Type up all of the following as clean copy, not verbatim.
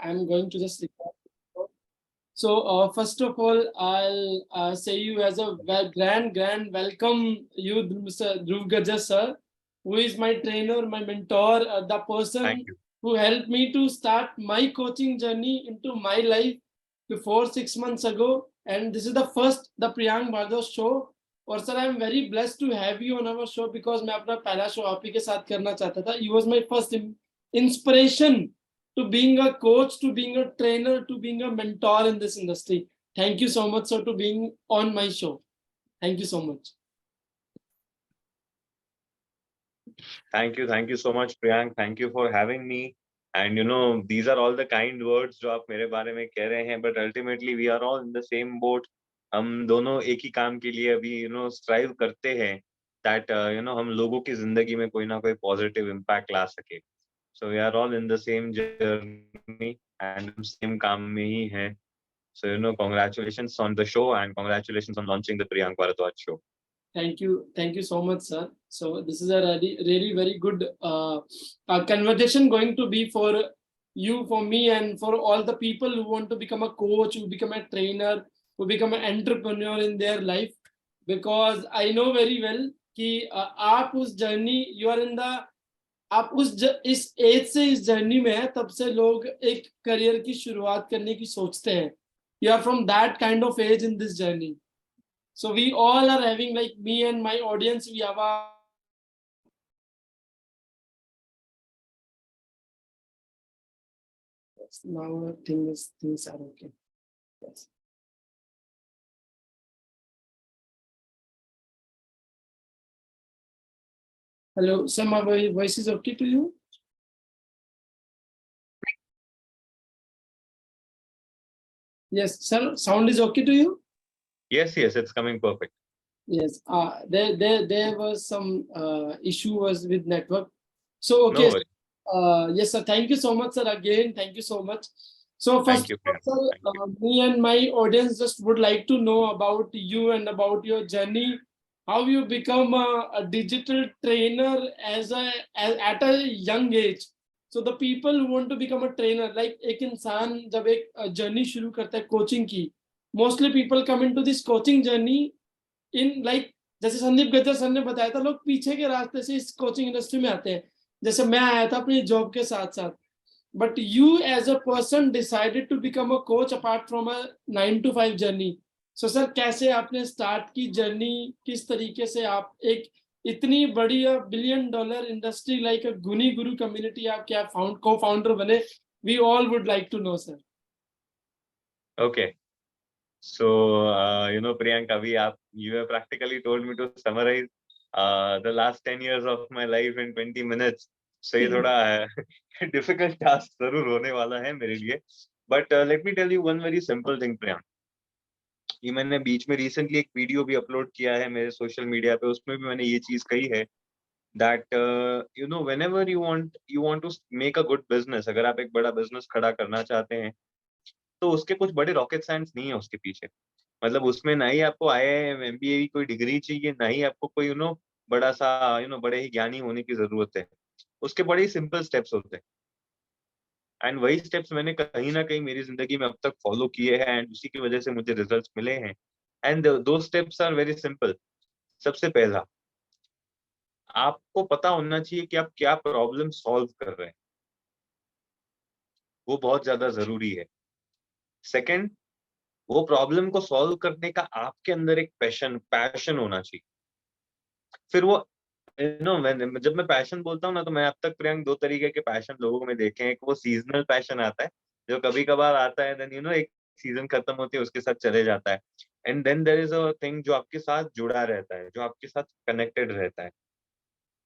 I'm going to just record. So first of all, I'll say you as a grand welcome you, Mr. Dhruv Gajjar sir, who is my trainer, my mentor, the person who helped me to start my coaching journey into my life before 6 months ago. And this is the first, the Priyank Bhardosh show. और sir I am very blessed to have you on our show because मैं अपना पहला show आप ही के साथ करना चाहता था. You was my first inspiration to being a coach, to being a trainer, to being a mentor in this industry. Thank you so much, sir, to being on my show. Thank you so much. Thank you so much, Priyank. Thank you for having me. And you know, these are all the kind words जो आप मेरे बारे में कह रहे हैं, but ultimately we are all in the same boat. हम दोनों एक ही काम के लिए अभी strive करते हैं that हम लोगों की जिंदगी में कोई ना कोई positive impact ला सके. So we are all in the same journey and same काम में ही हैं. So congratulations on the show and congratulations on launching the Priyank Bharadwaj show. Thank you so much, sir. So this is a really very good conversation going to be for you, for me, and for all the people who want to become a coach, who become a trainer, who become an entrepreneur in their life. Because I know very well कि आप उस journey, you are in the आप इस as से इस journey में है, तब से लोग एक करियर की शुरुआत करने की सोचते हैं. You are from that kind of age in this journey. So we all are having, like me and my audience, we have a now things are okay. Yes. Hello, sir, my voice is okay to you? Yes, sir, sound is okay to you? Yes, it's coming perfect. Yes, there was some issue was with network. So okay. No yes, sir. Thank you so much, sir. Again, thank you so much. So first of all, sir, me and my audience just would like to know about you and about your journey, how you become a digital trainer at a young age. So the people who want to become a trainer, like एक इंसान जब एक journey शुरू करता है coaching की, mostly people come into this coaching journey in like, जैसे Sandeep Gajjar sir ने बताया था, लोग पीछे के रास्ते से इस कोचिंग इंडस्ट्री में आते हैं. जैसे मैं आया था अपनी जॉब के साथ साथ, but you as a person decided to become a coach apart from a 9 to 5 journey. So sir, कैसे आपने स्टार्ट की जर्नी, किस तरीके से आप एक इतनी बड़ी $1 billion इंडस्ट्री लाइक गुनी गुरु कम्युनिटी आप क्या को फाउंडर बने? We all would like to know, sir. Okay. So, Priyank, you have practically told me to summarize the last 10 years of my life in 20 minutes. So ये थोड़ा difficult task जरूर होने वाला है मेरे लिए. But let me tell you one very simple thing, Priyank. ये मैंने बीच में recently एक वीडियो भी अपलोड किया है मेरे सोशल मीडिया पे, उसमें भी मैंने ये चीज कही है that whenever you want to make a good business, अगर आप एक बड़ा business खड़ा करना चाहते हैं तो उसके कुछ बड़े रॉकेट साइंस नहीं है उसके पीछे. मतलब उसमें ना ही आपको IIM MBA की कोई डिग्री चाहिए, ना ही आपको कोई बड़ा सा बड़े ही ज्ञानी होने की जरूरत है. उसके बड़े ही सिंपल स्टेप्स होते हैं. एंड वही स्टेप्स मैंने कहीं ना कहीं मेरी जिंदगी में अब तक फॉलो किए हैं एंड उसी की वजह से मुझे रिजल्ट्स मिले हैं. एंड दो स्टेप्स आर वेरी सिंपल. सबसे पहला, आपको पता होना चाहिए कि आप क्या प्रॉब्लम सॉल्व कर रहे हैं, वो बहुत ज्यादा जरूरी है. सेकंड, वो प्रॉब्लम को सॉल्व करने का आपके अंदर एक पैशन होना चाहिए. फिर वो जब मैं पैशन बोलता हूँ ना, तो मैं अब तक प्रियंक 2 तरीके के पैशन लोगों में देखे हैं. एक वो सीजनल पैशन आता है जो कभी कभार आता है, देन एक सीजन खत्म होती है उसके साथ चले जाता है. And then there is a thing जो आपके साथ जुड़ा रहता है, जो आपके साथ कनेक्टेड रहता है,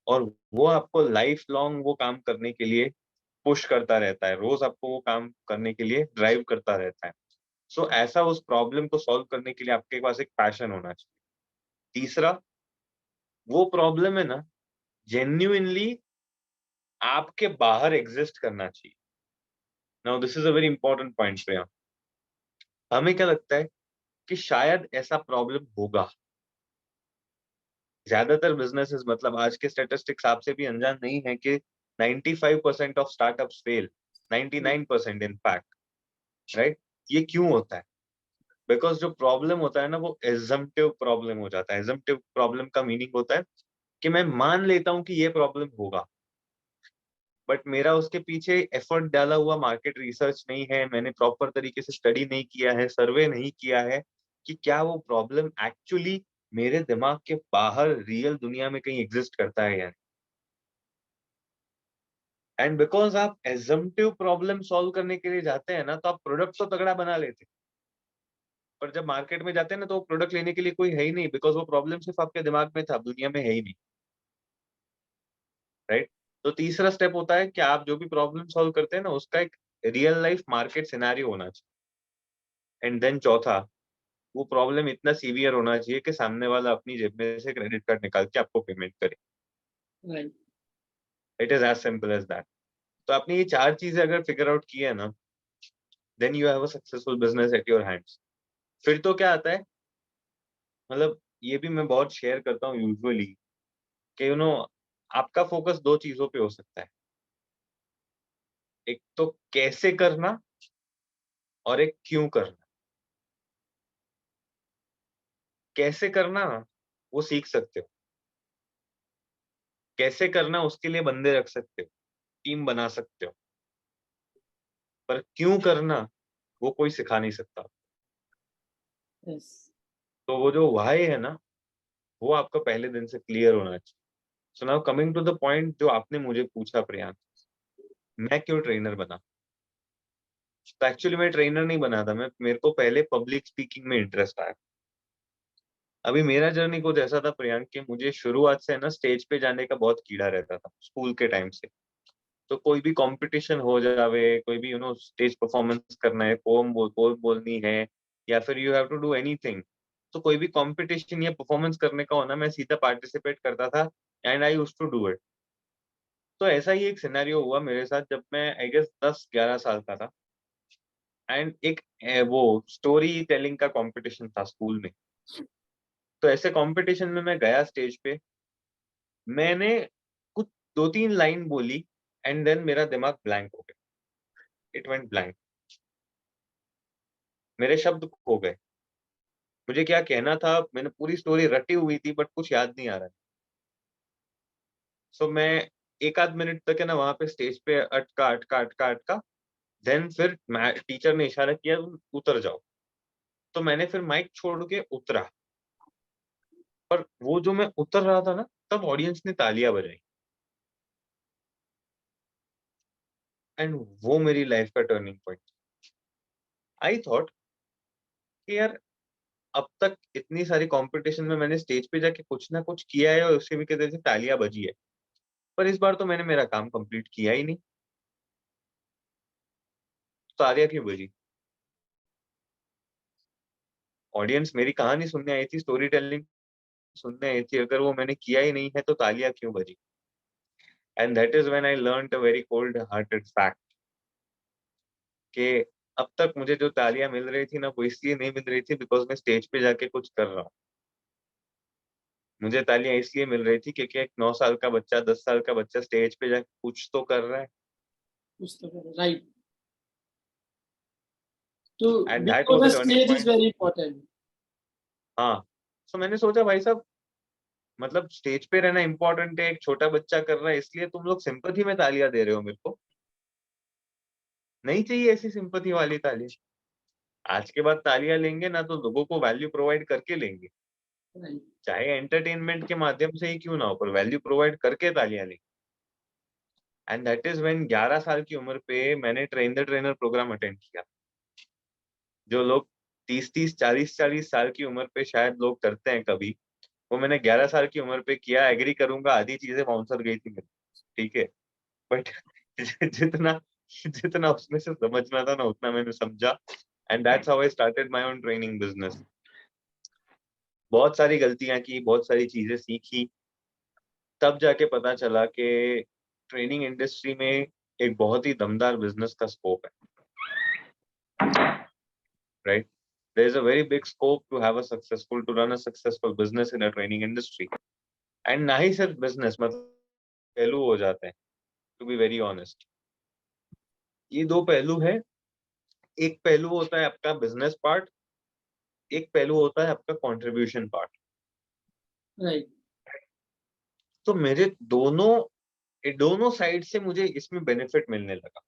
और वो आपको लाइफ लॉन्ग वो काम करने के लिए पुश करता रहता है, रोज आपको वो काम करने के लिए ड्राइव करता रहता है. सो ऐसा उस प्रॉब्लम को सॉल्व करने के लिए आपके पास एक पैशन होना चाहिए. तीसरा, वो प्रॉब्लम है ना, जेन्युइनली आपके बाहर एग्जिस्ट करना चाहिए. Now this is a very important point Priya. हमें क्या लगता है कि शायद ऐसा प्रॉब्लम होगा. ज्यादातर बिजनेसेस, मतलब आज के स्टैटिस्टिक्स आपसे भी अनजान नहीं है कि 95% of startups fail. 99% in fact, right? ये क्यों होता है? बिकॉज जो प्रॉब्लम होता है ना वो एजम्पटिव प्रॉब्लम हो जाता है। एजम्पटिव प्रॉब्लम का मीनिंग होता है कि मैं मान लेता हूं कि ये प्रॉब्लम होगा, बट मेरा उसके पीछे एफर्ट डाला हुआ मार्केट रिसर्च नहीं है, मैंने प्रॉपर तरीके से स्टडी नहीं किया है, सर्वे नहीं किया है कि क्या वो प्रॉब्लम एक्चुअली मेरे दिमाग के बाहर रियल दुनिया में कहीं एग्जिस्ट करता है या नहीं। एंड बिकॉज आप एजम्पटिव प्रॉब्लम सॉल्व करने के लिए जाते हैं ना, तो आप प्रोडक्ट तो तगड़ा बना लेते हैं, पर जब मार्केट में जाते हैं ना तो वो प्रोडक्ट लेने के लिए कोई है ही नहीं, बिकॉज वो प्रॉब्लम सिर्फ आपके दिमाग में था, दुनिया में है ही नहीं, राइट? तो तीसरा स्टेप होता है कि आप जो भी प्रॉब्लम सॉल्व करते हैं ना उसका एक रियल लाइफ मार्केट सिनेरियो होना चाहिए। एंड देन चौथा, वो प्रॉब्लम इतना सीवियर होना चाहिए कि सामने वाला अपनी जेब में से क्रेडिट कार्ड निकाल के आपको पेमेंट करे। Right. It is as simple as that. तो आपने ये चार चीजें अगर फिगर आउट की है ना, then you have a successful business at your hands. फिर तो क्या आता है, मतलब ये भी मैं बहुत शेयर करता हूँ यूजुअली कि आपका फोकस दो चीजों पे हो सकता है, एक तो कैसे करना और एक क्यों करना। कैसे करना वो सीख सकते हो, कैसे करना उसके लिए बंदे रख सकते हो, टीम बना सकते हो, पर क्यों करना वो कोई सिखा नहीं सकता। Yes. तो वो जो व्हाई है ना, वो आपका पहले दिन से क्लियर होना चाहिए। So now coming to the point जो आपने मुझे पूछा प्रियांक, मैं क्यों ट्रेनर बना? तो एक्चुअली मैं ट्रेनर नहीं बना था, मैं मेरे को पहले पब्लिक स्पीकिंग में इंटरेस्ट आया। अभी मेरा जर्नी कुछ ऐसा था प्रियांक कि मुझे शुरुआत से ना स्टेज पे जाने का बहुत कीड़ा रहता था स्कूल के टाइम से। तो कोई भी कंपटीशन हो जावे, कोई भी स्टेज परफॉर्मेंस करना है, पोम बोलनी है, या फिर you have to do anything, तो कोई भी कंपटीशन या परफॉर्मेंस करने का होना, मैं सीधा पार्टिसिपेट करता था and I used to do it. तो ऐसा ही एक सिनेरियो हुआ मेरे साथ जब मैं आई गेस 10-11 साल का था। एंड एक वो स्टोरी टेलिंग का कंपटीशन था स्कूल में। तो ऐसे कंपटीशन में मैं गया स्टेज पे, मैंने कुछ 2-3 लाइन बोली एंड देन मेरा दिमाग ब्लैंक हो गया, इट वेंट ब्लैंक। मेरे शब्द खो गए, मुझे क्या कहना था, मैंने पूरी स्टोरी रटी हुई थी बट कुछ याद नहीं आ रहा। सो मैं एक आध मिनट तक है ना वहां पे स्टेज पे अटका अटका अटका अटका। देन फिर टीचर ने इशारा किया तुम उतर जाओ। तो मैंने फिर माइक छोड़ के उतरा, पर वो जो मैं उतर रहा था ना, तब ऑडियंस ने तालियां बजाई। एंड वो मेरी लाइफ का टर्निंग पॉइंट। आई थॉट कि यार अब तक इतनी सारी कंपटीशन में मैंने स्टेज पे जाके कुछ ना कुछ किया है और उसके भी कहते थे तालियां बजी है, पर इस बार तो मैंने मेरा काम कंप्लीट किया ही नहीं, तो तालियां क्यों बजी? ऑडियंस मेरी कहानी सुनने आई थी, स्टोरी टेलिंग सुनने आई थी, अगर वो मैंने किया ही नहीं है तो तालियां क्यों बजी? And that is when I learned a very cold hearted fact कि अब तक मुझे जो तालियां मिल रही थी ना, वो इसलिए नहीं मिल रही थी बिकॉज मैं स्टेज पे जाके कुछ कर रहा हूँ। मुझे तालियां इसलिए मिल रही थी क्योंकि एक 9 साल का बच्चा, 10 साल का बच्चा स्टेज पे जाके कुछ तो कर रहा है। Right. To and be that on was the the turning stage is point. very important. हाँ, सो मैंने सोचा भाई साहब, मतलब स्टेज पे रहना इंपॉर्टेंट है, एक छोटा बच्चा कर रहा है, इसलिए तुम लोग सिंपैथी में तालियां दे रहे हो मेरे को? नहीं चाहिए ऐसी सिंपैथी वाली ताली। आज के बाद तालियां लेंगे ना तो लोगों को वैल्यू प्रोवाइड करके लेंगे, Right. चाहे एंटरटेनमेंट के माध्यम से ही क्यों ना हो, पर वैल्यू प्रोवाइड करके तालियां लेंगे। एंड दैट इज व्हेन 11 साल की उम्र पे मैंने train the trainer program attend किया। जो लोग 30-30, 40-40 साल की उम्र पे शायद लोग करते हैं कभी, वो मैंने 11 साल की उम्र पे किया। एग्री करूंगा, आधी चीजें बाउंसर गई थी मेरी, ठीक है, बट जितना जितना उसमें से समझना था ना उतना मैंने समझा। And that's how I started my own training business. बहुत सारी गलतियां की, बहुत सारी चीजें सीखी, तब जाके पता चला कि ट्रेनिंग इंडस्ट्री में एक बहुत ही दमदार बिजनेस का स्कोप है, right? There is a very big scope to run a successful business in a training industry. And ना ही सिर्फ बिजनेस, मतलब पहलू हो जाते हैं, टू बी वेरी ऑनेस्ट। ये दो पहलू है। एक पहलू होता है आपका बिजनेस पार्ट, एक पहलू होता है आपका कंट्रीब्यूशन पार्ट। राइट। तो मेरे दोनों साइड से मुझे इसमें बेनिफिट मिलने लगा।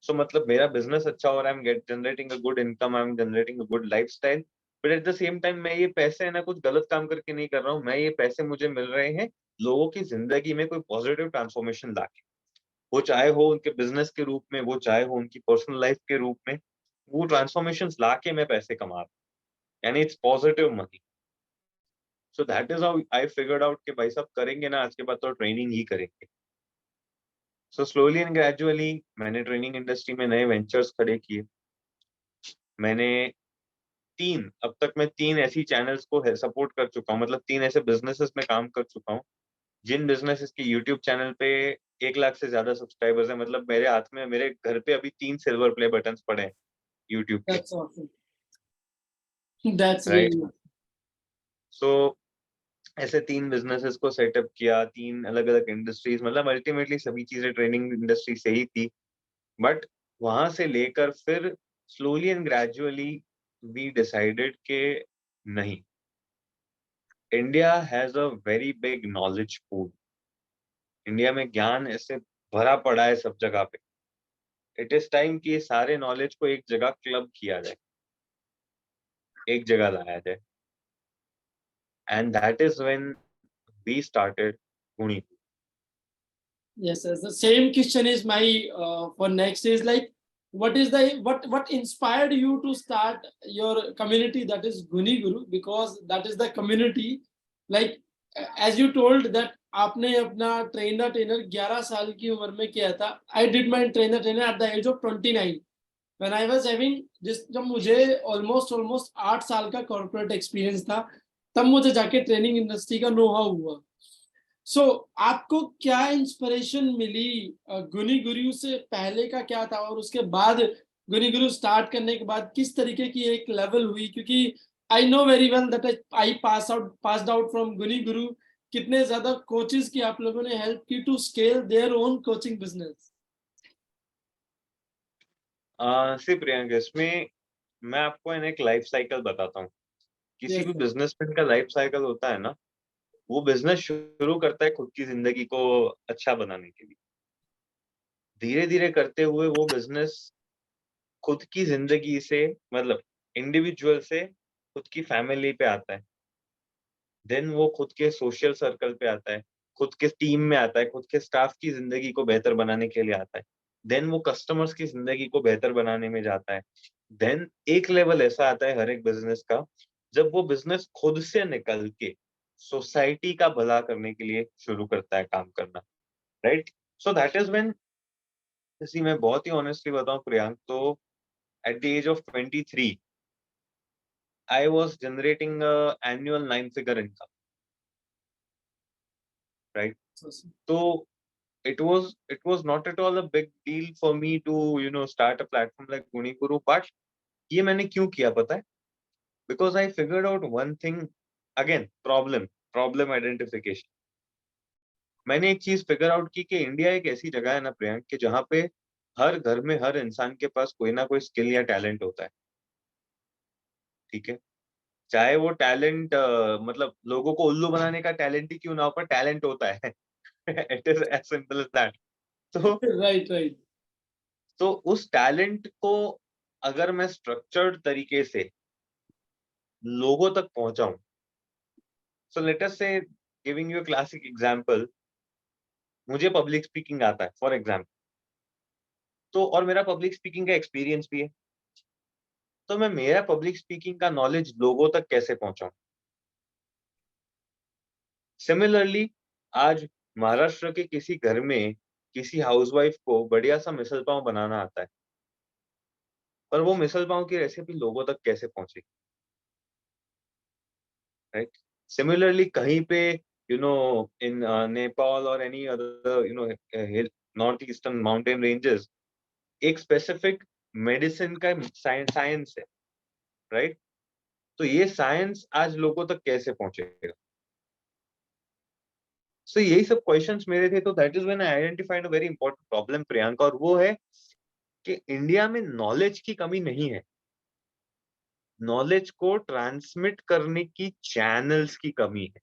सो मतलब मेरा बिजनेस अच्छा हो रहा है, I am get generating a good income, I am generating a good lifestyle, but at the same time मैं ये पैसे है ना कुछ गलत काम करके नहीं कर रहा हूँ, मैं ये पैसे मुझे मिल रहे हैं लोगों की जिंदगी में कोई पॉजिटिव ट्रांसफॉर्मेशन लाके, वो चाहे हो उनके बिजनेस के रूप में, वो चाहे हो उनकी पर्सनल लाइफ के रूप में, वो ट्रांसफॉर्मेशन लाके मैं पैसे कमा रहा हूँ, यानी it's positive money. So that is how I figured out कि भाई साहब करेंगे ना आज के बाद तो ट्रेनिंग ही करेंगे। सो स्लोली एंड ग्रेजुअली मैंने ट्रेनिंग इंडस्ट्री में नए वेंचर्स खड़े किए। मैंने अब तक मैं 3 ऐसी चैनल्स को सपोर्ट कर चुका हूँ, मतलब 3 ऐसे बिजनेसेस में काम कर चुका हूँ जिन बिजनेसेस के यूट्यूब चैनल पे 1 लाख से ज्यादा सब्सक्राइबर्स हैं। मतलब मेरे हाथ में, मेरे घर पे अभी 3 सिल्वर प्ले बटन्स पड़े हैं यूट्यूब के। That's awesome, that's right. Really. So ऐसे 3 बिजनेसेस को सेटअप किया, 3 अलग अलग इंडस्ट्रीज, मतलब अल्टीमेटली सभी चीजें ट्रेनिंग इंडस्ट्री से ही थी। बट वहां से लेकर फिर slowly and gradually we decided के नहीं, India has a very big knowledge pool. India में ज्ञान ऐसे भरा पड़ा है सब जगह पे। इट इज टाइम कि ये सारे नॉलेज को एक जगह क्लब किया जाए, एक जगह लाया जाए, and that is when we started गुणी। Yes, yes. The same question is my for next is like, what is the what inspired you to start your community, that is Guni Guru, because that is the community, like as you told that आपने अपना trainer 11 साल की उम्र में किया था. I did my trainer at the age of 29 when I was having जब मुझे almost 8 साल का corporate experience था, तब मुझे जाके ट्रेनिंग इंडस्ट्री का नो हाउ हुआ. सो आपको क्या इंस्पिरेशन मिली गुनी गुरु से? पहले का क्या था और उसके बाद गुनी गुरु स्टार्ट करने के बाद किस तरीके की एक लेवल हुई? क्योंकि I know very well that I passed out from गुनी गुरु. कितने ज्यादा कोचेस की आप लोगों ने हेल्प की to scale their own coaching business? See Priyank, इसमें मैं आपको एक लाइफ साइकिल बताता हूँ। किसी यस भी सर. बिजनेसमैन का लाइफ साइकिल होता है ना, वो बिजनेस शुरू करता है खुद की जिंदगी को अच्छा बनाने के लिए। धीरे धीरे करते हुए वो बिजनेस खुद की जिंदगी से, मतलब इंडिविजुअल से खुद की फैमिली पे आता है, देन वो खुद के सोशल सर्कल पे आता है, खुद के टीम में आता है, खुद के स्टाफ की जिंदगी को बेहतर बनाने के लिए आता है, देन वो कस्टमर्स की जिंदगी को बेहतर बनाने में जाता है। देन एक लेवल ऐसा आता है हर एक बिजनेस का जब वो बिजनेस खुद से निकल के सोसाइटी का भला करने के लिए शुरू करता है काम करना। Right. So that is when, जैसे मैं बहुत ही ऑनेस्टली बताऊं प्रियांक, तो at the age of 23 I was generating annual 9 figure income. Right. तो it was not at all a big deal for me to start a platform like Guni Guru, but ये मैंने क्यों किया पता है? Because I figured out one thing, again problem identification। मैंने एक चीज फिगर आउट की कि इंडिया एक ऐसी जगह है ना प्रियंक, कि जहाँ पे हर घर में हर इंसान के पास कोई ना कोई स्किल या टैलेंट होता है। ठीक है। चाहे वो टैलेंट मतलब लोगों को उल्लू बनाने का टैलेंट ही क्यों ना हो, पर टैलेंट होता है। It is as simple as that. तो राइट राइट. उस टैलेंट को अगर मैं स्ट्रक्चर्ड तरीके से लोगों तक पहुंचाऊं, सो लेट अस से, गिविंग यू क्लासिक एग्जांपल, मुझे पब्लिक स्पीकिंग आता है फॉर एग्जांपल, तो और मेरा पब्लिक स्पीकिंग का एक्सपीरियंस भी है, तो मैं मेरा पब्लिक स्पीकिंग का नॉलेज लोगों तक कैसे पहुंचाऊं? सिमिलरली, आज महाराष्ट्र के किसी घर में किसी हाउसवाइफ को बढ़िया सा मिसल पाव बनाना आता है, पर वो मिसल पाव की रेसिपी लोगों तक कैसे पहुंचे? राइट। सिमिलरली कहीं पे इन नेपाल और any other north eastern mountain ranges एक स्पेसिफिक मेडिसिन का साइंस है। राइट। तो ये साइंस आज लोगों तक कैसे पहुंचेगा? सो यही सब क्वेश्चंस मेरे थे। तो that is when I identified a very important problem Priyanka, और वो है कि इंडिया में नॉलेज की कमी नहीं है, नॉलेज को ट्रांसमिट करने की चैनल्स की कमी है,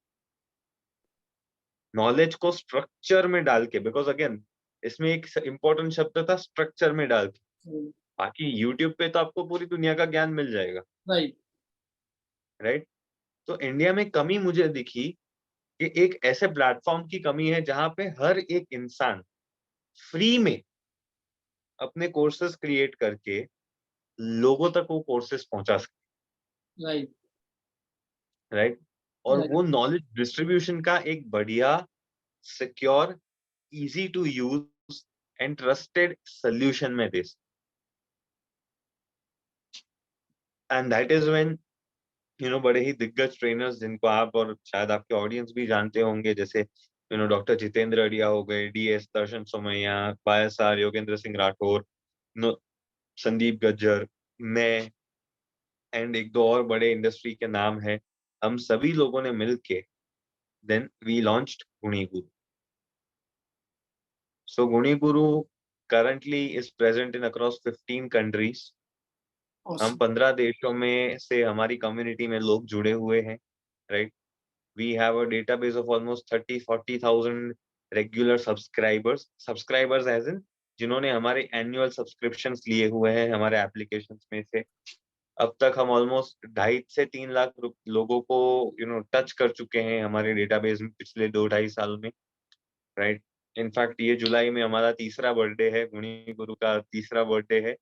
नॉलेज को स्ट्रक्चर में डाल के, बिकॉज अगेन इसमें एक इंपॉर्टेंट शब्द था स्ट्रक्चर में डाल के। बाकी यूट्यूब पे तो आपको पूरी दुनिया का ज्ञान मिल जाएगा, राइट राइट। तो इंडिया में कमी मुझे दिखी कि एक ऐसे प्लेटफॉर्म की कमी है जहां पे हर एक इंसान फ्री में अपने कोर्सेज क्रिएट करके लोगों तक वो कोर्सेज पहुंचा सकते, राइट राइट। और राइट वो नॉलेज डिस्ट्रीब्यूशन का एक बढ़िया, secure, easy to use and trusted solution में दे, एंड दैट इज व्हेन बड़े ही दिग्गज ट्रेनर्स जिनको आप और शायद आपके ऑडियंस भी जानते होंगे, जैसे डॉक्टर जितेंद्र अड़िया हो गए, डीएस दर्शन सोमैया, YSR योगेंद्र सिंह राठौर, संदीप गज्जर, मैं एंड एक दो और बड़े इंडस्ट्री के नाम है, हम सभी लोगों ने मिलके देन वी लॉन्च्ड गुणी गुरु। सो गुणी गुरु currently is present in across 15 countries। हम 15 देशों में से हमारी कम्युनिटी में लोग जुड़े हुए हैं, right. We have a database of almost 30-40,000 regular subscribers as in जिन्होंने हमारे एनुअल सब्सक्रिप्शंस लिए हुए हैं हमारे एप्लीकेशंस में से। अब तक हम ऑलमोस्ट 2.5 से 3 लाख लोगों को टच कर चुके हैं हमारे डेटाबेस में पिछले 2-2.5 साल में, राइट। इनफैक्ट ये जुलाई में हमारा तीसरा बर्थडे है, गुणी गुरु का तीसरा बर्थडे है,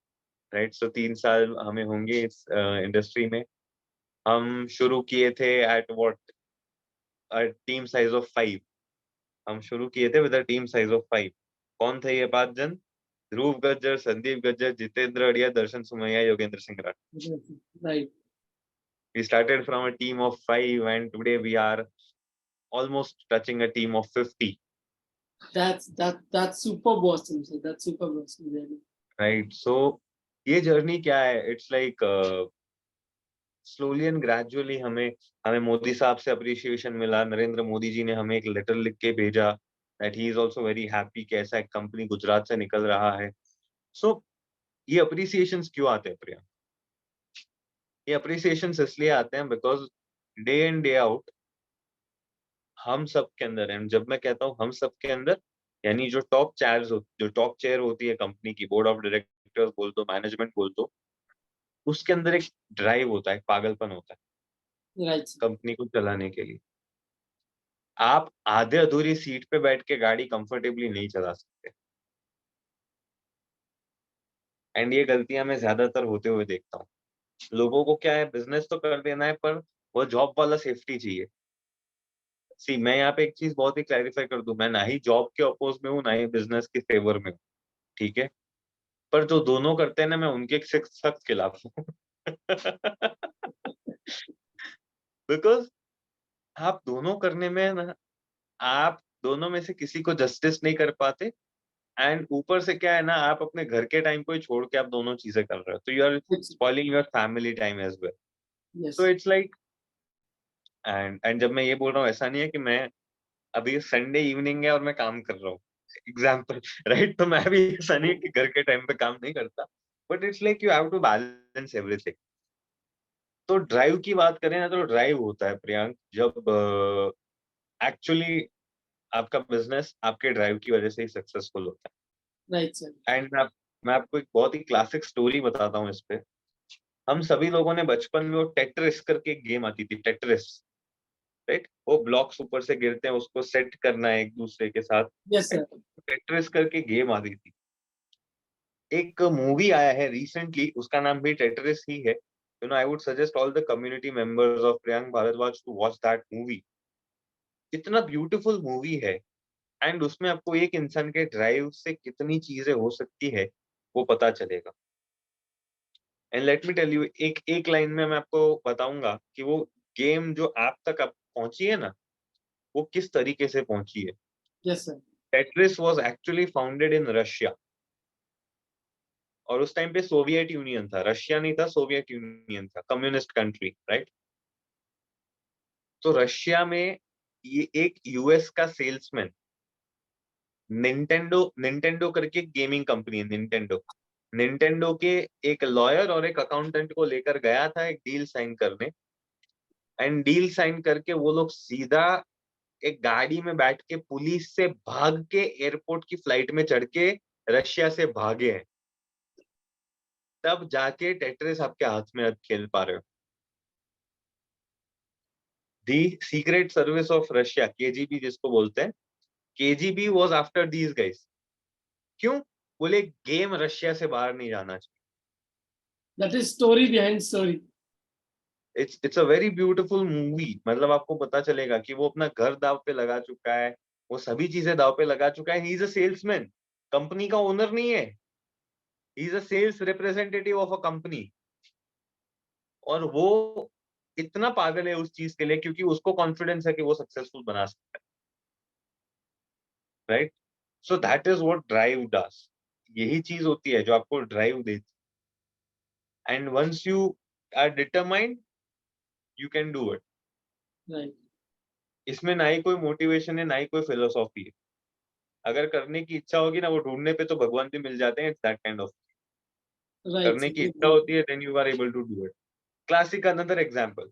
राइट। सो 3 साल हमें होंगे इस इंडस्ट्री में। हम शुरू किए थे at what team size of 5। हम शुरू किए थे with a team size of 5। कौन थे ये 5 जन? Dhruv Gajjar, Sandeep Gajjar, Jitendra Adiya, Darshan Sumaiya, Yogendra Singh Rathore. Right We started from a team of 5 and today we are almost touching a team of 50. That's super awesome, sir. That's super awesome, really. Right. So ये journey क्या है? It's like slowly and gradually हमें हमें मोदी साहब से appreciation मिला। नरेंद्र मोदी जी ने हमें एक लेटर लिख के भेजा that he is also very happy कि ऐसा एक कंपनी गुजरात से निकल रहा है। So ये अप्रिसिएशंस क्यों आते हैं प्रिया? ये अप्रिसिएशंस इसलिए आते हैं because day in day out हम सब के अंदर, एंड जब मैं कहता हूँ हम सब के अंदर, यानी जो टॉप चेयर होती है कंपनी की, बोर्ड ऑफ डायरेक्टर्स बोल दो, मैनेजमेंट बोल दो, उसके अंदर एक ड्राइव होता है, एक पागलपन होता है Right, sir. कंपनी को चलाने के लिए। आप आधे अधूरी सीट पे बैठ के गाड़ी कंफर्टेबली नहीं चला सकते, एंड ये गलतियां मैं ज्यादातर होते हुए देखता हूँ। लोगों को क्या है, बिजनेस तो कर देना है पर वो जॉब वाला सेफ्टी चाहिए। सी मैं यहाँ पे एक चीज बहुत ही क्लैरिफाई कर दूं, मैं ना ही जॉब के अपोज में हूँ ना ही बिजनेस के फेवर में हूँ, ठीक है। पर जो दोनों करते हैं ना, मैं उनके सख्त खिलाफ हूँ। बिकॉज आप दोनों करने में ना, आप दोनों में से किसी को जस्टिस नहीं कर पाते, एंड ऊपर से क्या है ना, आप अपने घर के टाइम को ही छोड़ के आप दोनों चीजें कर रहे हो, तो you are Yes, sir. Spoiling your family time as well. Yes. तो इट्स लाइक, एंड जब मैं ये बोल रहा हूँ, ऐसा नहीं है कि मैं अभी संडे इवनिंग है और मैं काम कर रहा हूँ, एग्जाम्पल, राइट। तो मैं भी ऐसा नहीं है कि घर के टाइम पे काम नहीं करता, but it's like you have to balance everything. तो ड्राइव की बात करें ना, तो ड्राइव होता है प्रियांक जब एक्चुअली आपका बिजनेस आपके ड्राइव की वजह से ही सक्सेसफुल होता Right, sir. है। एंड मैं आपको एक बहुत ही क्लासिक स्टोरी बताता हूँ इस पे। हम सभी लोगों ने बचपन में वो टेट्रिस करके एक गेम आती थी, टेट्रिस, राइट। वो ब्लॉक्स ऊपर से गिरते हैं, उसको सेट करना है एक दूसरे के साथ। Yes, sir. टेट्रिस करके गेम आती थी। एक मूवी आया है रिसेंटली, उसका नाम भी टेट्रिस ही है। I would suggest all the community members of Priyank Bhardwaj to watch that movie. इतना ब्यूटीफुल मूवी है, एंड उसमें आपको एक इंसान के ड्राइव से कितनी चीजें हो सकती है वो पता चलेगा। And let me tell you, एक एक लाइन में मैं आपको बताऊंगा कि वो गेम जो आप तक आप पहुंची है ना, वो किस तरीके से पहुंची है। Yes, sir. Tetris was actually founded in Russia, और उस टाइम पे सोवियत यूनियन था, रशिया नहीं था, सोवियत यूनियन था, कम्युनिस्ट कंट्री, राइट। तो रशिया में ये एक यूएस का सेल्समैन, निंटेंडो निंटेंडो करके गेमिंग कंपनी है, निंटेंडो, निंटेंडो के एक लॉयर और एक अकाउंटेंट को लेकर गया था एक डील साइन करने, एंड डील साइन करके वो लोग सीधा एक गाड़ी में बैठ के पुलिस से भाग के एयरपोर्ट की फ्लाइट में चढ़ के रशिया से भागे हैं, तब जाके टेट्रिस आपके हाथ में अब खेल पा रहे हो। The secret service of Russia, KGB जिसको बोलते हैं, KGB was after these guys. क्यों? बोले गेम रशिया से बाहर नहीं जाना चाहिए। That is story behind story. It's a very beautiful movie. मतलब आपको पता चलेगा कि वो अपना घर दाव पे लगा चुका है, वो सभी चीजें दाव पे लगा चुका है। He is a salesman, company का ओनर नहीं है, he is a sales representative of a company. और वो इतना पागल है उस चीज के लिए क्योंकि उसको कॉन्फिडेंस है कि वो सक्सेसफुल बना सकता है, right? So that is what drive does. यही चीज होती है जो आपको ड्राइव देती है। And once you are determined, you can do it. Right. इसमें ना ही कोई मोटिवेशन है, ना ही कोई फिलोसॉफी है। अगर करने की इच्छा होगी ना, वो ढूंढने पे तो भगवान भी मिल जाते हैं। It's that kind of. Right. करने की इच्छा होती है, then you are able to do it. Classic another example,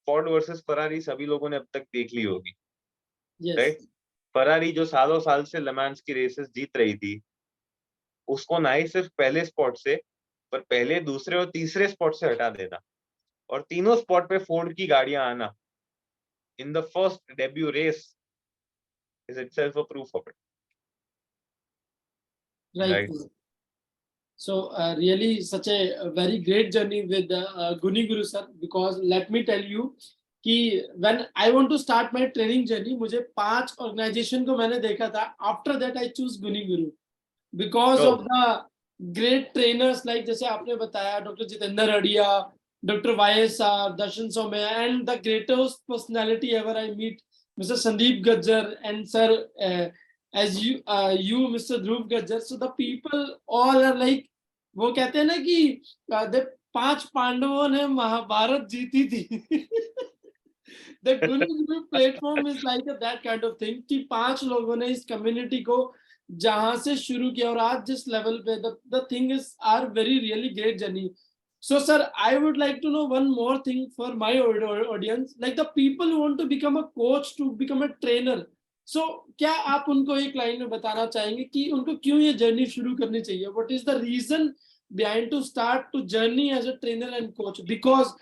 Ford versus Ferrari सभी लोगों ने अब तक देख ली होगी, Yes. राइट? फरारी जो सालों साल से लेमांस की रेसेस जीत रही थी, उसको ना ही सिर्फ पहले स्पॉट से, पर पहले, दूसरे और तीसरे स्पॉट से हटा देना, और तीनों स्पॉट पे फोर्ड की गाड़ियां आना in the first debut race is itself a proof of it, Right. Right? So really such a very great journey with Guni Guru sir, because let me tell you कि when I want to start my training journey, मुझे 5 organization को मैंने देखा था. After that I choose Guni Guru because of the great trainers like जैसे आपने बताया doctor Jitendra अड़िया, doctor YS साहब, दर्शन Saumya, and the greatest personality ever I meet, Mr. Sandeep Gajjar, and sir as you Mr. Dhruv Gajjar. So the people all are like, वो कहते हैं ना कि the 5 पांडवों ने महाभारत जीती थी. The Guru Guru platform is like that kind of thing कि 5 लोगों ने इस community को जहां से शुरू किया और आज जिस लेवल पे, the thing is are very really great journey. So sir, I would like to know one more thing for my audience, like the people who want to become a coach, to become a trainer. So क्या आप उनको एक line में बताना चाहेंगे कि उनको क्यों ये जर्नी शुरू करनी चाहिए? What is the reason behind to start to journey as a trainer and coach? Because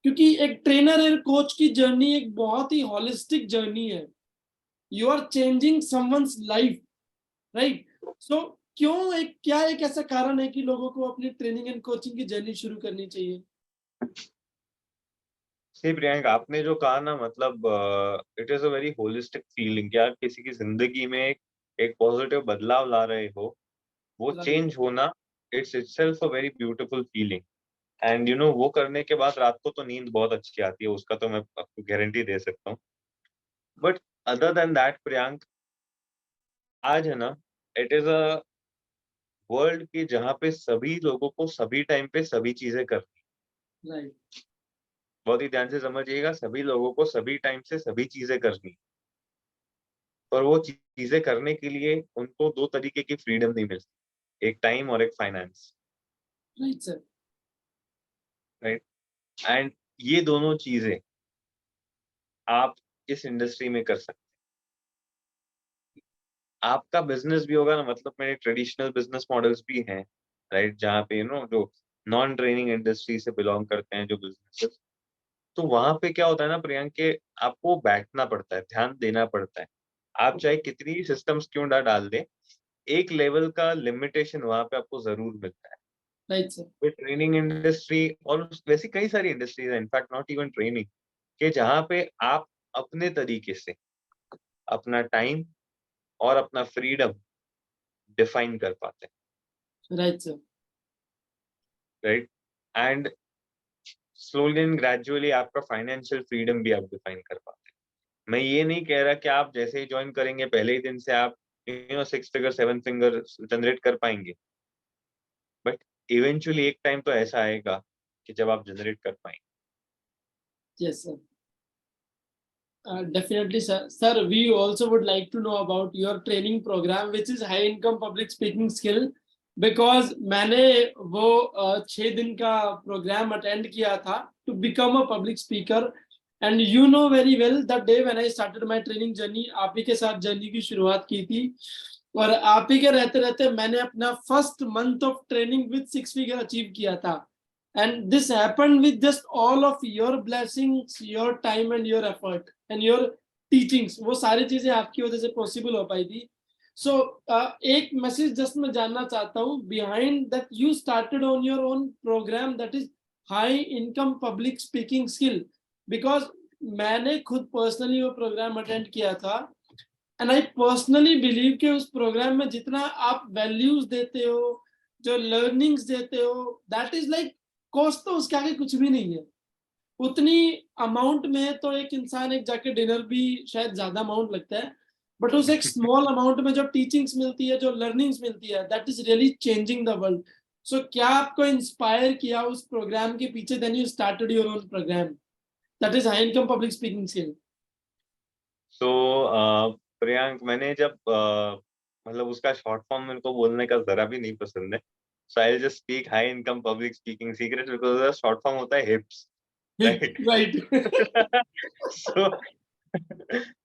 क्योंकि एक ट्रेनर और कोच की जर्नी एक बहुत ही होलिस्टिक जर्नी है. You are changing someone's life, right? So क्यों क्या एक ऐसा कारण है कि लोगों को अपनी ट्रेनिंग एंड कोचिंग की जर्नी शुरू करनी चाहिए? सी प्रियंक, आपने जो कहा ना, मतलब it is a very holistic feeling कि आप किसी की जिंदगी में एक पॉजिटिव बदलाव ला रहे हो, वो चेंज होना, it's itself a very beautiful feeling. And वो करने के बाद रात को तो नींद बहुत अच्छी आती है, उसका तो मैं आपको गारंटी दे सकता हूँ। But other than that Priyank, आज है ना, इट इज अ वर्ल्ड की जहाँ पे सभी लोगों को सभी टाइम पे सभी चीजें करनी, राइट, बहुत ही ध्यान से समझिएगा, सभी लोगों को सभी टाइम से सभी चीजें करनी, और वो चीजें करने के लिए उनको 2 तरीके की फ्रीडम नहीं मिलती, एक टाइम और एक finance, right sir, right? And ये दोनों चीजें आप इस इंडस्ट्री में कर सकते हैं। आपका बिजनेस भी होगा ना, मतलब मेरे ट्रेडिशनल बिजनेस मॉडल्स भी हैं, राइट, जहाँ पे जो नॉन ट्रेनिंग इंडस्ट्री से बिलोंग करते हैं जो बिजनेसेस, तो वहां पे क्या होता है ना प्रियंक, के आपको बैठना पड़ता है, ध्यान देना पड़ता है। आप चाहे कितनी सिस्टम्स क्यों ना डाल दें, एक लेवल का लिमिटेशन वहां पे आपको जरूर मिलता है। राइट सर, ट्रेनिंग इंडस्ट्री और वैसी कई सारी इंडस्ट्रीज है, इनफैक्ट नॉट इवन ट्रेनिंग, के जहाँ पे आप अपने तरीके से अपना टाइम और अपना फ्रीडम डिफाइन कर पाते हैं, right sir, right? And slowly and gradually आपका फाइनेंशियल फ्रीडम भी आप डिफाइन कर पाते हैं। मैं ये नहीं कह रहा कि आप जैसे ही ज्वाइन करेंगे पहले ही दिन से आप 6 फिगर 7 फिगर जनरेट कर पाएंगे, बट इवेंचुअली एक टाइम तो ऐसा आएगा कि जब आप जनरेट कर पाएंगे। Yes sir, definitely sir. Sir, we also would like to know about your training program, which is high income public speaking skill. Because मैंने वो 6 दिन का प्रोग्राम अटेंड किया था to become a public speaker. And you know very well the day when I started my training journey, आप ही के साथ जर्नी की शुरुआत की थी. और आप ही के रहते रहते मैंने अपना first month of training with 6 figure achieve किया था. And this happened with just all of your blessings, your time and your effort and your teachings. वो सारी चीजें आपकी वजह से पॉसिबल हो पाई थी. सो एक मैसेज जस्ट मैं जानना चाहता हूँ, behind that you started on your own programme that is high income public speaking skill. Because मैंने खुद पर्सनली वो प्रोग्राम अटेंड किया था. एंड आई पर्सनली बिलीव कि उस प्रोग्राम में जितना आप वैल्यूज देते हो, जो लर्निंग्स देते हो, दैट इज लाइक कॉस्ट तो उसके आगे कुछ भी नहीं है. उतनी अमाउंट में तो एक इंसान एक जाके डिनर भी शायद ज्यादा अमाउंट लगता है, बट उस एक स्मॉल अमाउंट में जो टीचिंग्स मिलती है, जो लर्निंग्स मिलती है, that is really changing the world. So क्या आपको इंस्पायर किया उस प्रोग्राम के पीछे, then you started your own programme that is high income public speaking skill? So Priyank, मैंने जब मतलब उसका शॉर्ट फॉर्म मेरे को बोलने का जरा भी नहीं पसंद है. So I just speak high income public speaking secret, because short form होता है HIPS, right? Right. So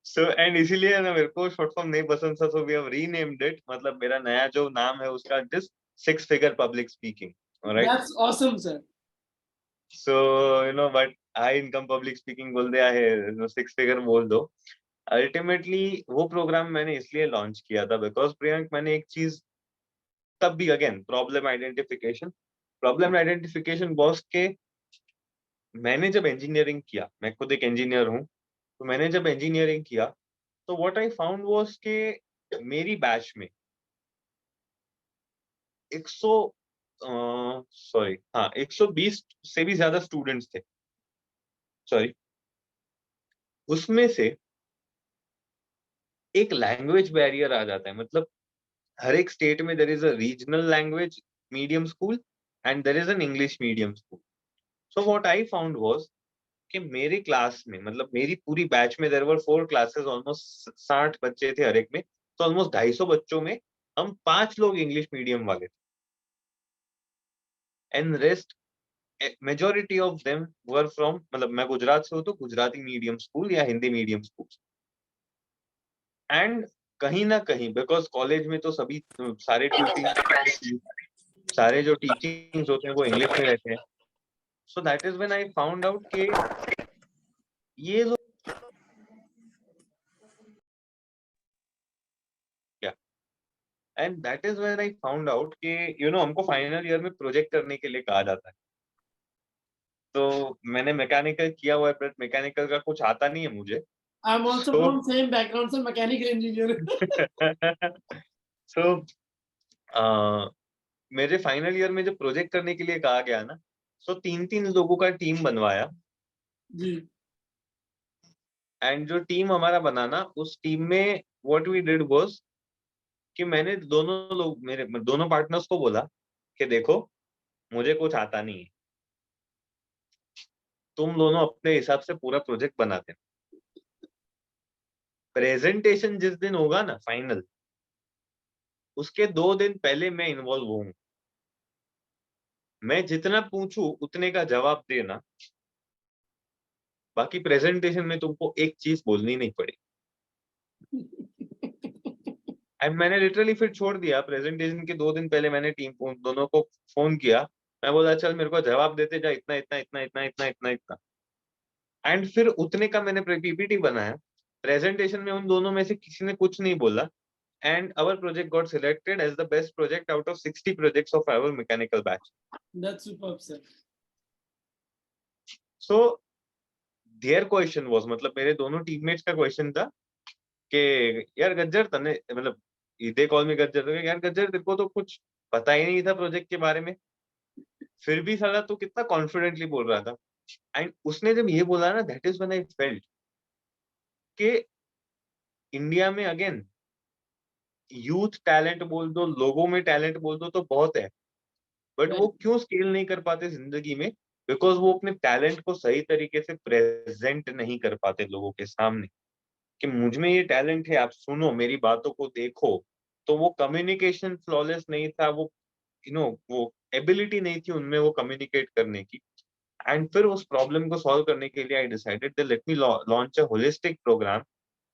so and इसीलिए ना मेरे को शॉर्ट फॉर्म नहीं पसंद था, so we have renamed it. मतलब मेरा नया जो नाम है उसका this 6 figure public speaking, right? That's awesome sir. So but high income public speaking बोल दिया है, 6 फिगर बोल दो. अल्टीमेटली वो प्रोग्राम मैंने इसलिए लॉन्च किया था बिकॉज प्रियंक, मैंने एक चीज तब भी, अगेन, प्रॉब्लम आइडेंटिफिकेशन बॉस के. मैंने जब इंजीनियरिंग किया, मैं खुद एक इंजीनियर हूँ, तो मैंने जब इंजीनियरिंग किया तो व्हाट आई फाउंड वाज के मेरी बैच में 100 सॉरी, हाँ, 120 से भी ज्यादा स्टूडेंट्स थे. सॉरी, उसमें से एक लैंग्वेज बैरियर आ जाता है. मतलब हर एक स्टेट में there is a regional language medium school and there is an English medium school. So what I found was कि मेरे क्लास में, मतलब मेरी पूरी बैच में, देयर वर 4 क्लासेस, ऑलमोस्ट 60 बच्चे थे हर एक में. तो ऑलमोस्ट 250 बच्चों में हम 5 लोग इंग्लिश मीडियम वाले थे, and rest majority of them were from, मतलब मैं गुजरात से हूँ तो गुजराती मीडियम स्कूल या हिंदी मीडियम स्कूल. एंड कहीं ना कहीं, बिकॉज कॉलेज में तो सभी सारे जो टीचिंग्स होते हैं वो इंग्लिश में रहते हैं. सो that is when I found out कि ये जो क्या, and that is when I found out कि हमको फाइनल ईयर में प्रोजेक्ट करने के लिए कहा जाता है. तो मैंने मैकेनिकल किया हुआ है, बट मैकेनिकल का कुछ आता नहीं है मुझे. I am also so from same background sir, mechanical engineer. So मेरे फाइनल ईयर में जब प्रोजेक्ट करने के लिए कहा गया ना, सो 3-3 लोगों का टीम बनवाया. जी. एंड जो टीम हमारा बना ना, उस टीम में व्हाट वी डिड वाज कि मैंने मेरे दोनों पार्टनर्स को बोला कि देखो, मुझे कुछ आता नहीं है, तुम दोनों अपने हिसाब से पूरा प्रोजेक्ट बनाते हैं. प्रेजेंटेशन जिस दिन होगा ना फाइनल, उसके 2 दिन पहले मैं इन्वॉल्व हूँ. मैं जितना पूछूं उतने का जवाब देना, बाकी प्रेजेंटेशन में तुमको एक चीज बोलनी नहीं पड़ेगी. एंड मैंने लिटरली फिर छोड़ दिया. प्रेजेंटेशन के 2 दिन पहले मैंने टीम दोनों को फोन किया. मैं बोला, चल मेरे को जवाब देते जा, इतना इतना इतना इतना इतना इतना इतना. एंड फिर उतने का मैंने पीपीटी बनाया. प्रेजेंटेशन में उन दोनों में से किसी ने कुछ नहीं बोला. And our project got selected as the best project out of 60 projects of our mechanical batch. That's superb sir. So their question was, मतलब मेरे दोनों टीममेट्स का क्वेश्चन था कि यार गज्जर, तने, मतलब दे कॉल मी गज्जर, तो यार गज्जर, तेरे को तो कुछ पता ही नहीं था प्रोजेक्ट के बारे में, फिर भी साला तू कितना कॉन्फिडेंटली बोल रहा था. एंड उसने जब ये बोला ना, that is when I felt कि इंडिया में अगेन यूथ टैलेंट बोल दो, लोगों में टैलेंट बोल दो, तो बहुत है, बट वो क्यों स्केल नहीं कर पाते जिंदगी में? बिकॉज वो अपने टैलेंट को सही तरीके से प्रेजेंट नहीं कर पाते लोगों के सामने कि मुझ में ये टैलेंट है, आप सुनो, मेरी बातों को देखो. तो वो कम्युनिकेशन फ्लॉलेस नहीं था, वो वो एबिलिटी नहीं थी उनमें वो कम्युनिकेट करने की। एंड फिर उस प्रॉब्लम को सॉल्व करने के लिए I decided that let me launch a holistic program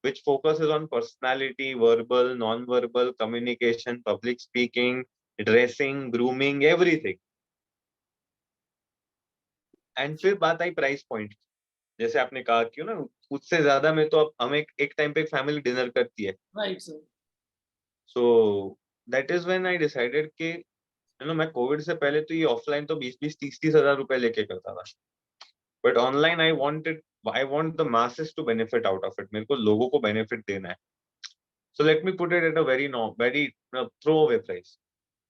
which focuses on personality, verbal, non-verbal communication, public speaking, dressing, grooming, everything. And फिर बात आई प्राइस पॉइंट। जैसे आपने कहा कि ना उससे ज्यादा में तो अब हम एक टाइम पे फैमिली डिनर करती है। Right sir. So that is when I decided कि मैं कोविड से पहले तो ये ऑफलाइन तो 20-20, 30-30 हजार रुपए लेके करता था, but online I want the masses to benefit out of it. मेरे को लोगों को बेनिफिट देना है। So let me put it at a very throw away price.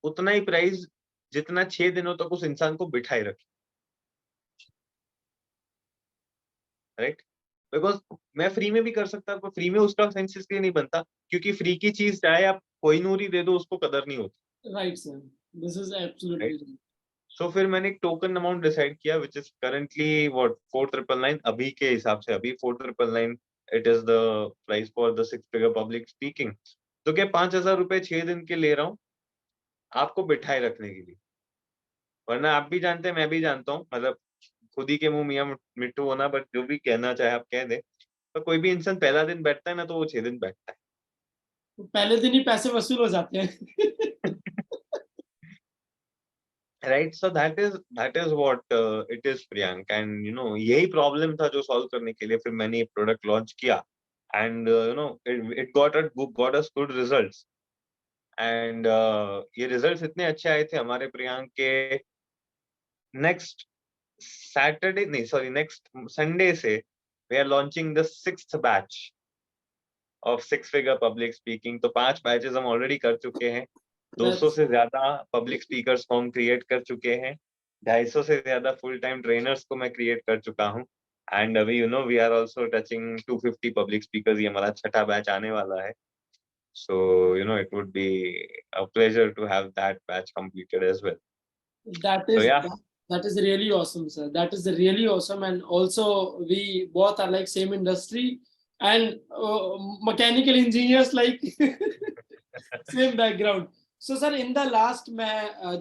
उतना ही प्राइस जितना 6 दिनों तक उस इंसान को बिठाए रखे, राइट? बिकॉज मैं फ्री में भी कर सकता, पर फ्री में उसका सेंस इसलिए नहीं बनता क्योंकि फ्री की चीज चाहे आप कोई नूरी दे दो उसको कदर नहीं होती, right sir, this is absolutely right? Right. So फिर मैंने एक टोकन अमाउंट डिसाइड किया विच इज करंटली व्हाट 4999 अभी के हिसाब से। अभी 4999 it is the price for the 6 figure public speaking. तो क्या 5,000 रुपए 6 दिन के ले रहा हूँ आपको बिठाए रखने के लिए। वरना आप भी जानते हैं, मैं भी जानता हूँ, मतलब खुद ही के मुंह मियां मिट्टू होना, बट जो भी कहना चाहे आप कह दे। तो कोई भी इंसान पहला दिन बैठता है ना तो वो 6 दिन बैठता तो पहले दिन ही पैसे वसूल हो जाते हैं। है। Right, so that is what it is Priyank. And यही प्रॉब्लम था जो सॉल्व करने के लिए फिर मैंने ये प्रोडक्ट लॉन्च किया। And it got us good results. एंड ये रिजल्ट्स इतने अच्छे आए थे हमारे प्रियांक के। नेक्स्ट सैटरडे नहीं, सॉरी, नेक्स्ट संडे से we are launching the 6th batch of 6 figure public speaking. तो 5 बैचेस हम ऑलरेडी कर चुके हैं। 200 दैट्स से ज्यादा पब्लिक स्पीकर्स को हम क्रिएट कर चुके हैं। 250 से ज्यादा फुल टाइम ट्रेनर्स को मैं क्रिएट कर चुका हूँ। एंड अभी we are also touching 250 public speakers. ये हमारा 6ठा बैच आने वाला है। So it would be a pleasure to have that batch completed as well. that so is yeah, that is really awesome, sir. That is really awesome. And also we both are like same industry and mechanical engineers, like same background. So sir, in the last,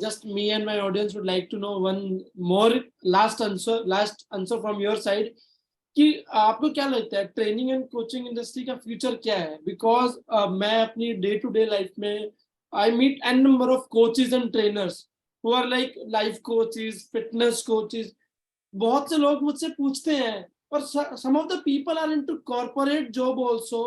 just me and my audience would like to know one more last answer from your side, कि आपको क्या लगता है training and coaching industry का future क्या है? Because मैं अपनी डे टू डे लाइफ में I meet an number of coaches and trainers who are like life coaches, fitness coaches. बहुत से लोग मुझसे पूछते हैं, और some of the people are into corporate job also,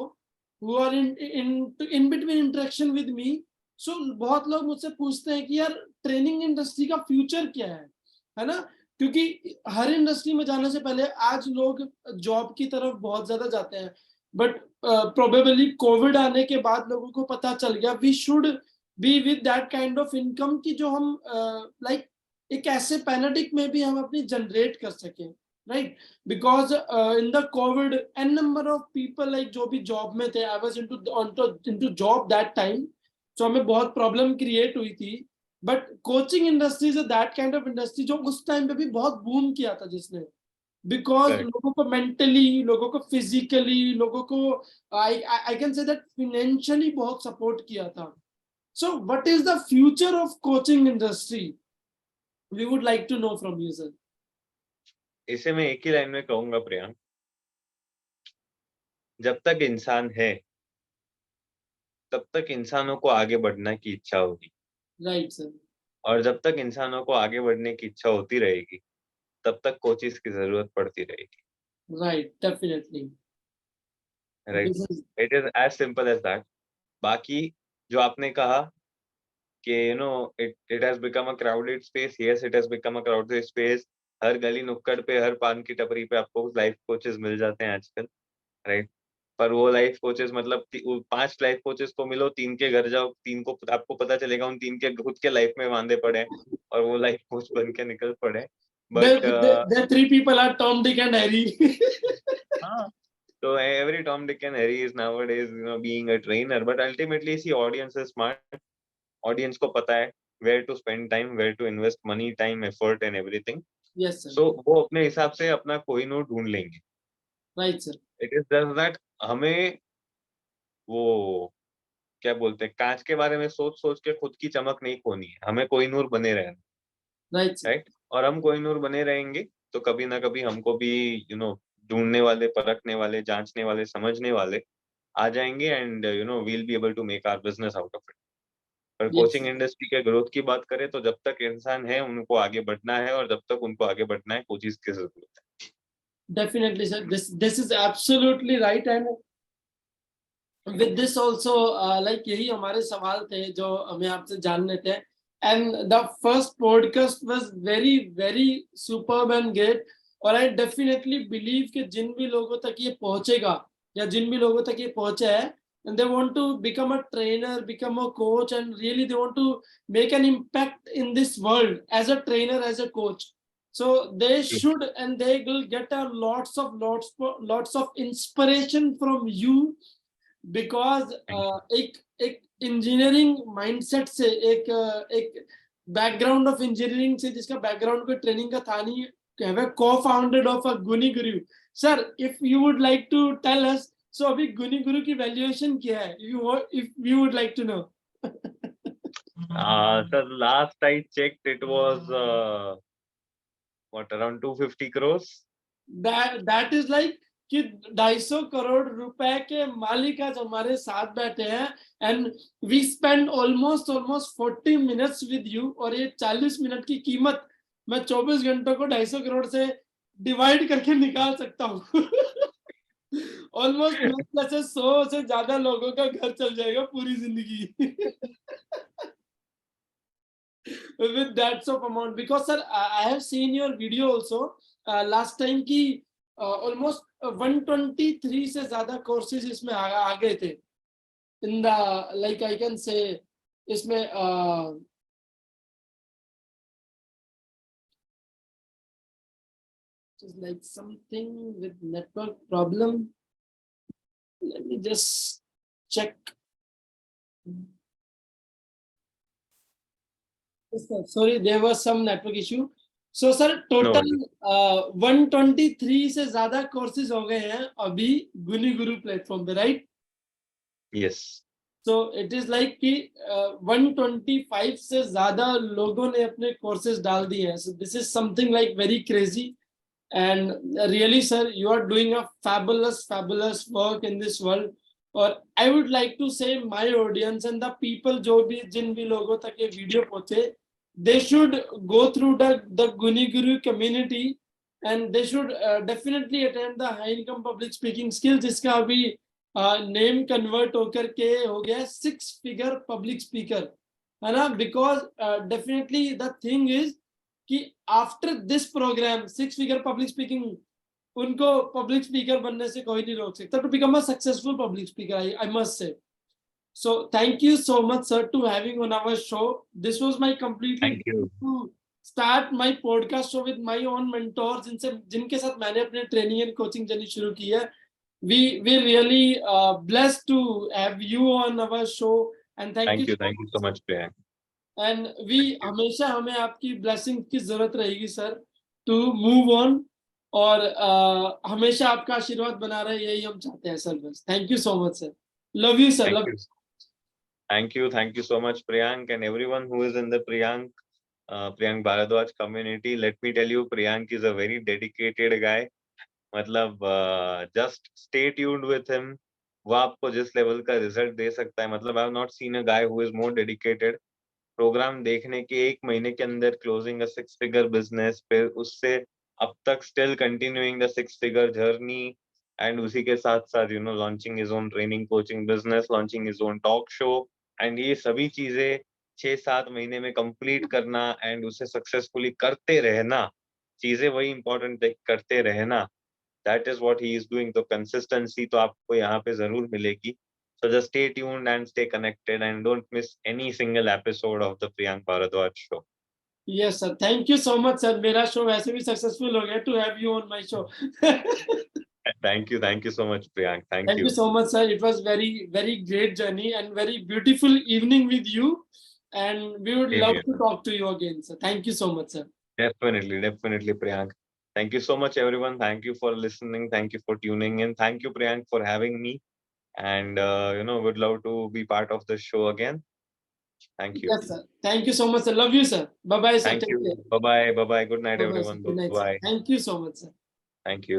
who are in between interaction with me. So बहुत लोग मुझसे पूछते हैं कि यार ट्रेनिंग इंडस्ट्री का फ्यूचर क्या है ना? क्योंकि हर इंडस्ट्री में जाने से पहले आज लोग जॉब की तरफ बहुत ज्यादा जाते हैं, बट प्रोबेबली कोविड आने के बाद लोगों को पता चल गया we should be with that kind of income की जो हम लाइक एक ऐसे पैनाडिक में भी हम अपनी जनरेट कर सकें, right? Because in the COVID an number of people like जो भी जॉब में थे, I was into job that time, so हमें बहुत प्रॉब्लम क्रिएट हुई थी। But coaching industry is that kind of industry जो उस टाइम पे भी बहुत बूम किया था, जिसने बिकॉज करेक्ट। लोगों को मेंटली, लोगों को फिजिकली, लोगों को I can say that financially बहुत सपोर्ट किया था। So what is the future of coaching industry? We would like to know from you sir. इसे मैं एक ही लाइन में कहूंगा प्रियांक, जब तक इंसान है तब तक इंसानों को आगे बढ़ने की इच्छा होगी। Right sir. और जब तक इंसानों को आगे बढ़ने की इच्छा होती रहेगी तब तक कोचिस की जरूरत पड़ती रहेगी, right, definitely. Right? This is it is as simple as that. बाकी जो आपने कहा कि it it has become a crowded space, yes it has become a crowded space. हर गली नुक्कड़ पे, हर पान की टपरी पे आपको लाइफ कोचेस मिल जाते हैं आजकल, राइट? पर वो लाइफ कोचेस मतलब 5 लाइफ कोचेस को मिलो, 3 के घर जाओ, 3 को आपको पता चलेगा उन 3 के खुद के लाइफ में वांदे पड़े हैं और वो लाइफ कोच बन के निकल पड़े। But the three people are Tom, Dick and Harry. हाँ, so every Tom, Dick and Harry is nowadays being a trainer, but ultimately see audience is smart. Audience को पता है where to spend time, where to invest money, time, effort and everything. Yes sir. So वो अपने हिसाब से अपना कोई note ढूंढ लेंगे। Right sir. It is just that हमें वो क्या बोलते हैं, कांच के बारे में सोच सोच के खुद की चमक नहीं खोनी है, हमें कोहिनूर बने रहना, राइट राइट। और हम कोहिनूर बने रहेंगे तो कभी ना कभी हमको भी ढूंढने वाले, परखने वाले, जांचने वाले, समझने वाले आ जाएंगे, and we'll be able to make our business out of it. पर यस कोचिंग इंडस्ट्री के ग्रोथ की बात करें तो जब तक इंसान है उनको आगे बढ़ना है, और जब तक उनको आगे बढ़ना है कोचिंग की जरूरत है। Definitely sir, this is absolutely right. And with this also like यही हमारे सवाल थे जो हमें आपसे जानने थे। and the first podcast was very very superb and great, और I definitely believe कि जिन भी लोगों तक ये पहुंचेगा या जिन भी लोगों तक ये पहुंचा है, and they want to become a trainer, become a coach, and really they want to make an impact in this world as a trainer, as a coach, so they should and they will get a lots of inspiration from you, because एक एक engineering mindset से, एक background of engineering से, जिसका background कोई training का था नहीं, co-founded of a Guni Guru. Sir, if you would like to tell us, so अभी Guni Guru की वैल्यूएशन क्या है, if you would like to know. Sir, last I checked, it was what, around 250 crores. That is like कि 250 करोड़ रुपए के मालिक आज हमारे साथ बैठे हैं, and we spend almost 40 minutes with you, और ये 40 मिनट की कीमत मैं 24 घंटों को 250 करोड़ से डिवाइड करके निकाल सकता हूँ। ऑलमोस्ट 100 से ज्यादा लोगों का घर चल जाएगा पूरी जिंदगी with that sort of amount, because sir I have seen your video also last time की ऑलमोस्ट 123 से ज्यादा कोर्सेज इसमें आ गए थे in the, like I can से इसमें just like something with network problem, let me just check. Sorry, there was some network issue. So sir, total 123 से ज्यादा कोर्सेज हो गए हैं अभी गुनी गुरु प्लेटफॉर्म पे, right? Yes. So it is like कि 125 से ज्यादा लोगों ने अपने कोर्सेज डाल दिए हैं. So this is something like very crazy, and really sir, you are doing a fabulous work in this world. और I would like to say my audience and the people जो भी जिन भी लोगों तक ये वीडियो पहुंचे, they should go through the Guni Guru community, and they should definitely attend the high income public speaking skills, जिसका अभी नेम कन्वर्ट होकर के हो गया 6 फिगर पब्लिक स्पीकर, है ना? Because definitely the thing is कि after this programme 6 figure public speaking, उनको पब्लिक स्पीकर बनने से कोई नहीं रोक सकता, to become a successful public speaker, I must say. So thank you so much sir to having on our show. This was my completely to start my podcast show with my own mentors, जिनके साथ मैंने अपने training and coaching journey शुरू की है. We really blessed to have you on our show, and thank you so much Priyank. And we हमेशा हमें आपकी blessing की जरूरत रहेगी सर to move on, और हमेशा आपका आशीर्वाद बना रहे, यही हम चाहते हैं सर. बस thank you so much sir. Love you sir. Thank you so much Priyank, and everyone who is in the Priyank Bharadwaj community. Let me tell you, Priyank is a very dedicated guy. मतलब just stay tuned with him. वो आपको जिस level का result दे सकता है, मतलब I have not seen a guy who is more dedicated. Program देखने के 1 महीने के अंदर क्लोजिंग अ 6 फिगर बिजनेस, फिर उससे अब तक still continuing the 6 figure journey, and उसी के साथ साथ launching his own training coaching business, launching his own talk show, and ये सभी चीजें 6-7 महीने में कंप्लीट करना, एंड उसे सक्सेसफुली करते रहना. चीजें वही इंपॉर्टेंट है, करते रहना. That is what he is doing. तो कंसिस्टेंसी तो आपको यहाँ पे जरूर मिलेगी. So just stay tuned and stay connected, and don't miss any single episode of the Priyank Bharadwaj show. Yes sir, thank you so much sir. मेरा show वैसे भी सक्सेसफुल हो गया to have you on my show. Thank you so much Priyank. Thank you so much sir. It was very great journey and very beautiful evening with you, and we would love to talk to you again sir. Thank you so much sir. Definitely Priyank. Thank you so much everyone. Thank you for listening. Thank you for tuning in. Thank you Priyank for having me. and would love to be part of the show again. Thank you. Yes, sir. Thank you so much, sir. Love you, sir. Bye bye, sir. Thank Take you. care. Bye bye. Bye bye. Good night, Bye bye, sir. everyone. Good Bye night, sir. bye. Thank you so much, sir. Thank you.